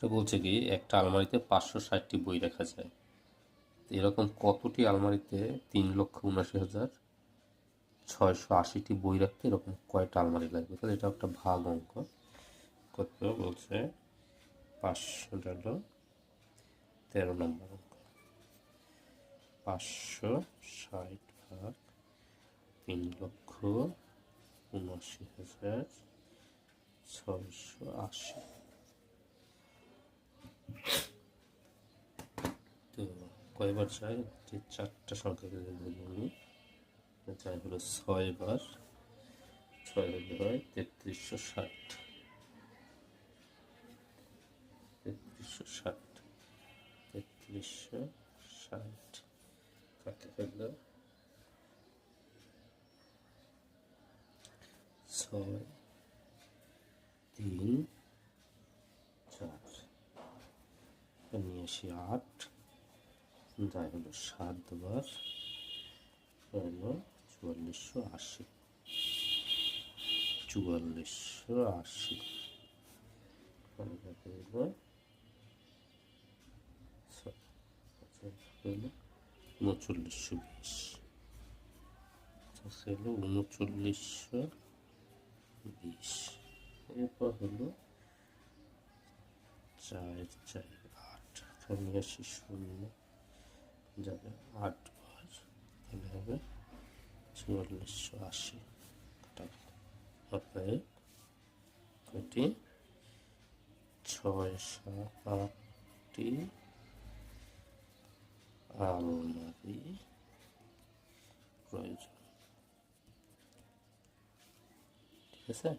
এটা বলছে কি একটা আলমারিতে 560টি বই রাখা যায়। তো এরকম কতটি আলমারিতে 3,79,680টি বই রাখতে এরকম কয়টা আলমারি লাগবে? তাহলে এটা একটা ভাগ অঙ্ক। কত বলছে 500 13 নম্বর অঙ্ক। 560 ভাগ 3,79,680। তো কয়বার চাই? যে চারটা সংখ্যাকে যদি বলি, চাই হলো 6 বার। 6 হয় 3360। 3360 3360 কাটে ফেললো 6 3 4 নিয়ে আসি 8, যাই হলো 7 বার, হলো 4480। 4480 হলো 3920। হলো 3920। এরপর হলো 4 4 8, নিয়ে আসি 0, যাবে 8 বার, তাহলে হবে 4480 টাকা। অতএব কয়টি? 6-7-8টি আলমারি প্রয়োজন। ঠিক আছে।